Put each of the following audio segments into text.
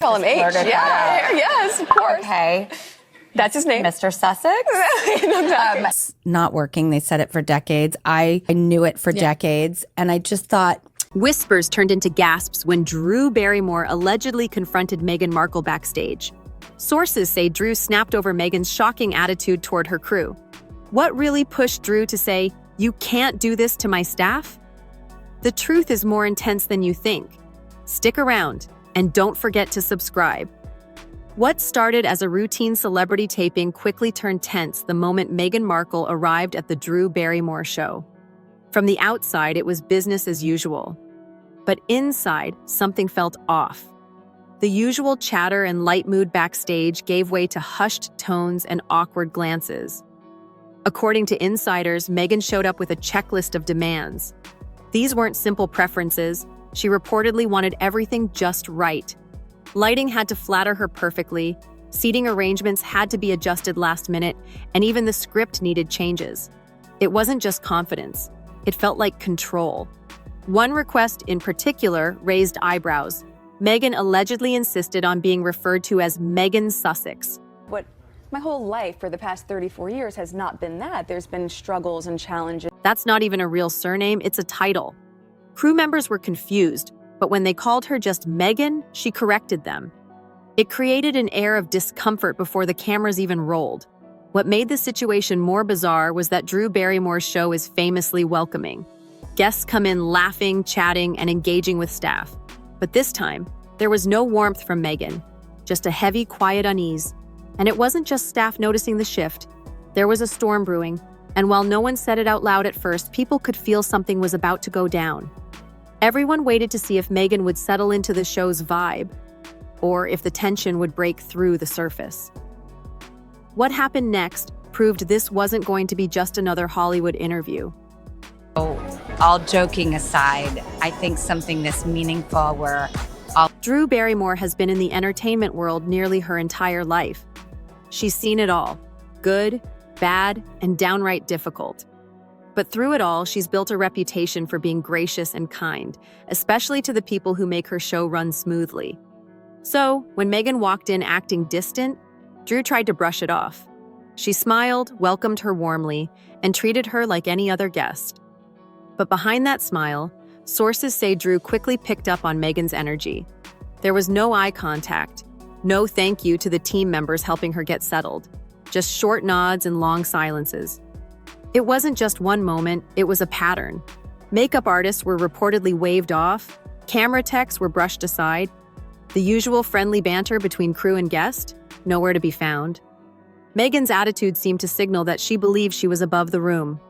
Call him H. Yeah, yes, of course. Okay. That's his name. Mr. Sussex? Not working. They said it for decades. I knew it for decades. And I just thought... Whispers turned into gasps when Drew Barrymore allegedly confronted Meghan Markle backstage. Sources say Drew snapped over Meghan's shocking attitude toward her crew. What really pushed Drew to say, "You can't do this to my staff"? The truth is more intense than you think. Stick around, and don't forget to subscribe. What started as a routine celebrity taping quickly turned tense the moment Meghan Markle arrived at the Drew Barrymore show. From the outside, it was business as usual. But inside, something felt off. The usual chatter and light mood backstage gave way to hushed tones and awkward glances. According to insiders, Meghan showed up with a checklist of demands. These weren't simple preferences. She reportedly wanted everything just right. Lighting had to flatter her perfectly, seating arrangements had to be adjusted last minute, and even the script needed changes. It wasn't just confidence. It felt like control. One request in particular raised eyebrows. Meghan allegedly insisted on being referred to as Meghan Sussex. What my whole life for the past 34 years has not been that. There's been struggles and challenges. That's not even a real surname, it's a title. Crew members were confused, but when they called her just Meghan, she corrected them. It created an air of discomfort before the cameras even rolled. What made the situation more bizarre was that Drew Barrymore's show is famously welcoming. Guests come in laughing, chatting, and engaging with staff. But this time, there was no warmth from Meghan, just a heavy, quiet unease. And it wasn't just staff noticing the shift. There was a storm brewing, and while no one said it out loud at first, people could feel something was about to go down. Everyone waited to see if Meghan would settle into the show's vibe, or if the tension would break through the surface. What happened next proved this wasn't going to be just another Hollywood interview. All joking aside, I think something this meaningful where Drew Barrymore has been in the entertainment world nearly her entire life. She's seen it all, good, bad, and downright difficult. But through it all, she's built a reputation for being gracious and kind, especially to the people who make her show run smoothly. So, when Meghan walked in acting distant, Drew tried to brush it off. She smiled, welcomed her warmly, and treated her like any other guest. But behind that smile, sources say Drew quickly picked up on Meghan's energy. There was no eye contact, no thank you to the team members helping her get settled, just short nods and long silences. It wasn't just one moment, it was a pattern. Makeup artists were reportedly waved off, camera techs were brushed aside. The usual friendly banter between crew and guest, nowhere to be found. Meghan's attitude seemed to signal that she believed she was above the room.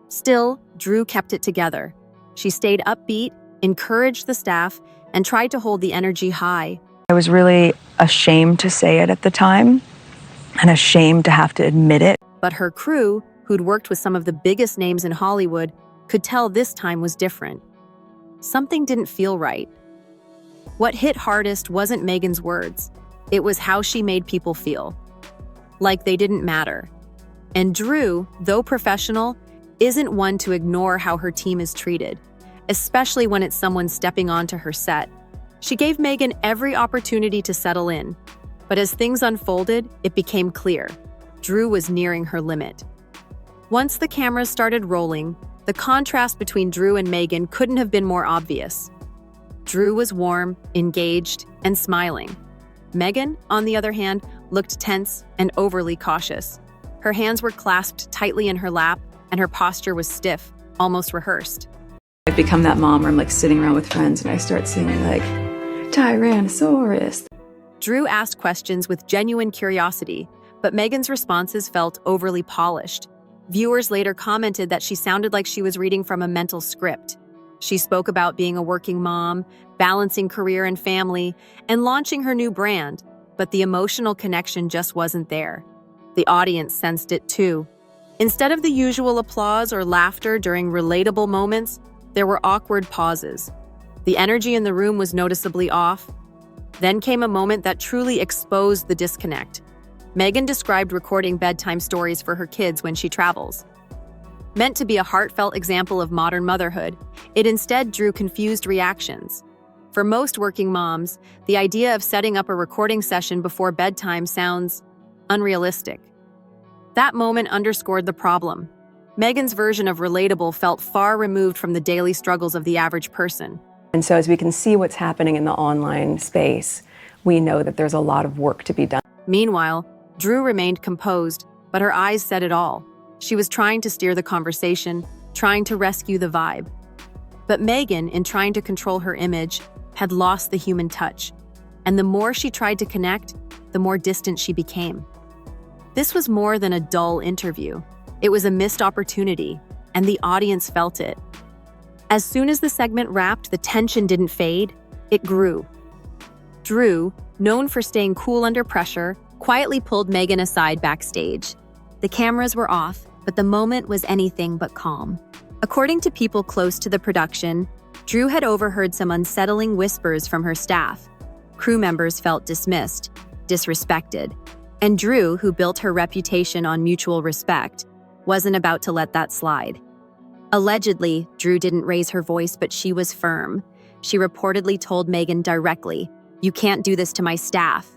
Still, Drew kept it together. She stayed upbeat, encouraged the staff, and tried to hold the energy high. I was really ashamed to say it at the time, and ashamed to have to admit it. But her crew, who'd worked with some of the biggest names in Hollywood, could tell this time was different. Something didn't feel right. What hit hardest wasn't Meghan's words. It was how she made people feel. Like they didn't matter. And Drew, though professional, isn't one to ignore how her team is treated, especially when it's someone stepping onto her set. She gave Meghan every opportunity to settle in. But as things unfolded, it became clear. Drew was nearing her limit. Once the cameras started rolling, the contrast between Drew and Meghan couldn't have been more obvious. Drew was warm, engaged, and smiling. Meghan, on the other hand, looked tense and overly cautious. Her hands were clasped tightly in her lap, and her posture was stiff, almost rehearsed. I've become that mom where I'm like sitting around with friends and I start singing like, Tyrannosaurus. Drew asked questions with genuine curiosity, but Meghan's responses felt overly polished. Viewers later commented that she sounded like she was reading from a mental script. She spoke about being a working mom, balancing career and family, and launching her new brand, but the emotional connection just wasn't there. The audience sensed it too. Instead of the usual applause or laughter during relatable moments, there were awkward pauses. The energy in the room was noticeably off. Then came a moment that truly exposed the disconnect. Meghan described recording bedtime stories for her kids when she travels. Meant to be a heartfelt example of modern motherhood, it instead drew confused reactions. For most working moms, the idea of setting up a recording session before bedtime sounds unrealistic. That moment underscored the problem. Meghan's version of relatable felt far removed from the daily struggles of the average person. And so as we can see what's happening in the online space, we know that there's a lot of work to be done. Meanwhile, Drew remained composed, but her eyes said it all. She was trying to steer the conversation, trying to rescue the vibe. But Meghan, in trying to control her image, had lost the human touch. And the more she tried to connect, the more distant she became. This was more than a dull interview. It was a missed opportunity, and the audience felt it. As soon as the segment wrapped, the tension didn't fade, it grew. Drew, known for staying cool under pressure, quietly pulled Meghan aside backstage. The cameras were off, but the moment was anything but calm. According to people close to the production, Drew had overheard some unsettling whispers from her staff. Crew members felt dismissed, disrespected, and Drew, who built her reputation on mutual respect, wasn't about to let that slide. Allegedly, Drew didn't raise her voice, but she was firm. She reportedly told Meghan directly, "You can't do this to my staff."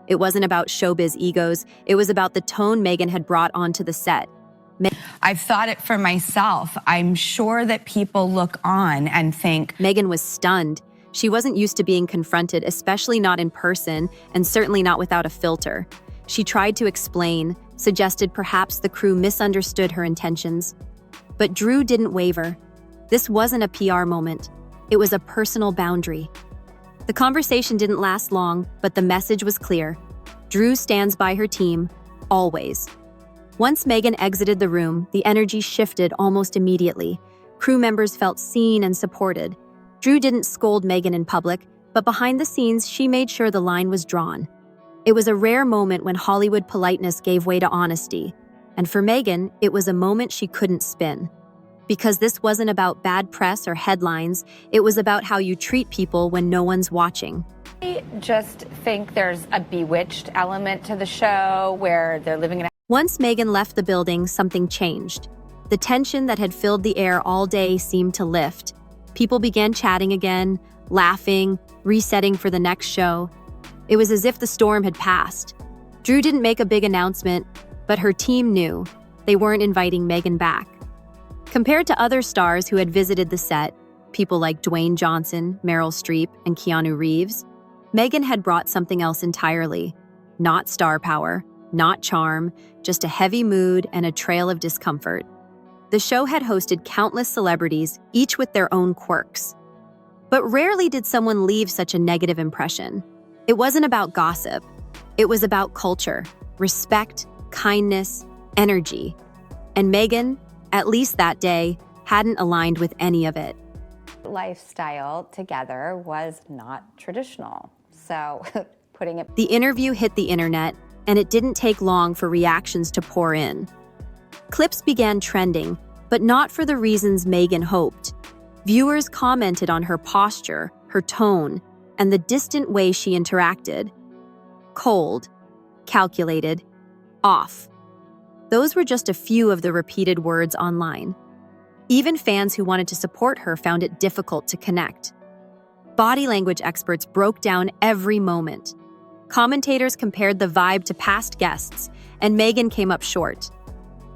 It wasn't about showbiz egos, it was about the tone Meghan had brought onto the set. I've thought it for myself. I'm sure that people look on and think, Meghan was stunned. She wasn't used to being confronted, especially not in person, and certainly not without a filter. She tried to explain, suggested perhaps the crew misunderstood her intentions. But Drew didn't waver. This wasn't a PR moment. It was a personal boundary. The conversation didn't last long, but the message was clear. Drew stands by her team, always. Once Meghan exited the room, the energy shifted almost immediately. Crew members felt seen and supported. Drew didn't scold Meghan in public, but behind the scenes, she made sure the line was drawn. It was a rare moment when Hollywood politeness gave way to honesty. And for Meghan, it was a moment she couldn't spin. Because this wasn't about bad press or headlines, it was about how you treat people when no one's watching. I just think there's a bewitched element to the show where they're living in a Once Meghan left the building, something changed. The tension that had filled the air all day seemed to lift. People began chatting again, laughing, resetting for the next show. It was as if the storm had passed. Drew didn't make a big announcement, but her team knew. They weren't inviting Meghan back. Compared to other stars who had visited the set, people like Dwayne Johnson, Meryl Streep, and Keanu Reeves, Meghan had brought something else entirely. Not star power, not charm, just a heavy mood and a trail of discomfort. The show had hosted countless celebrities, each with their own quirks. But rarely did someone leave such a negative impression. It wasn't about gossip. It was about culture, respect, kindness, energy. And Meghan, at least that day, hadn't aligned with any of it. lifestyle together was not traditional. So putting it... The interview hit the internet, and it didn't take long for reactions to pour in. Clips began trending, but not for the reasons Meghan hoped. Viewers commented on her posture, her tone, and the distant way she interacted. Cold, calculated, off. Those were just a few of the repeated words online. Even fans who wanted to support her found it difficult to connect. Body language experts broke down every moment. Commentators compared the vibe to past guests, and Meghan came up short.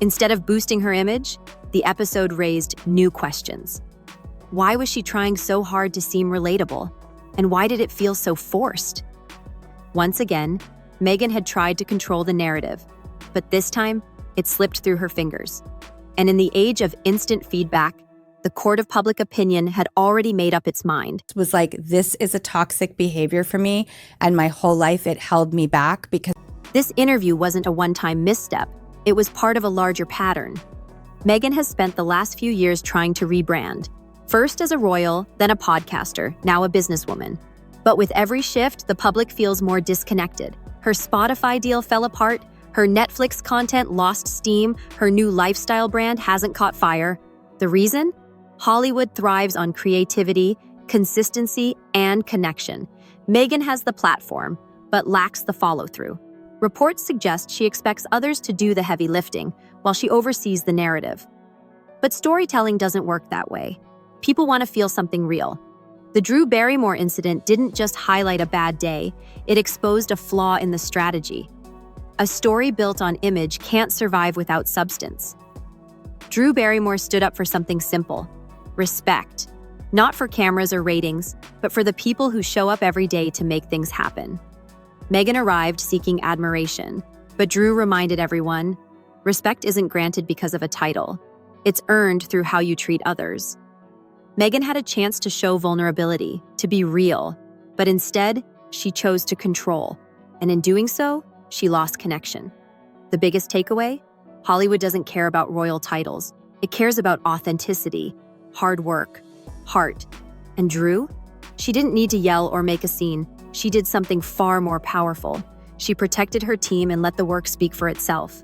Instead of boosting her image, the episode raised new questions. Why was she trying so hard to seem relatable? And why did it feel so forced? Once again, Meghan had tried to control the narrative, but this time, it slipped through her fingers. And in the age of instant feedback, the court of public opinion had already made up its mind. It was like, this is a toxic behavior for me, and my whole life it held me back because This interview wasn't a one-time misstep. It was part of a larger pattern. Meghan has spent the last few years trying to rebrand. First as a royal, then a podcaster, now a businesswoman. But with every shift, the public feels more disconnected. Her Spotify deal fell apart, her Netflix content lost steam, her new lifestyle brand hasn't caught fire. The reason? Hollywood thrives on creativity, consistency, and connection. Meghan has the platform, but lacks the follow-through. Reports suggest she expects others to do the heavy lifting, while she oversees the narrative. But storytelling doesn't work that way. People want to feel something real. The Drew Barrymore incident didn't just highlight a bad day, it exposed a flaw in the strategy. A story built on image can't survive without substance. Drew Barrymore stood up for something simple: respect. Not for cameras or ratings, but for the people who show up every day to make things happen. Meghan arrived seeking admiration, but Drew reminded everyone, respect isn't granted because of a title. It's earned through how you treat others. Meghan had a chance to show vulnerability, to be real, but instead, she chose to control. And in doing so, she lost connection. The biggest takeaway? Hollywood doesn't care about royal titles. It cares about authenticity, hard work, heart. And Drew? She didn't need to yell or make a scene. She did something far more powerful. She protected her team and let the work speak for itself.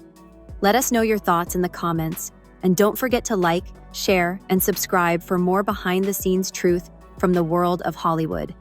Let us know your thoughts in the comments. And don't forget to like, share, and subscribe for more behind-the-scenes truth from the world of Hollywood.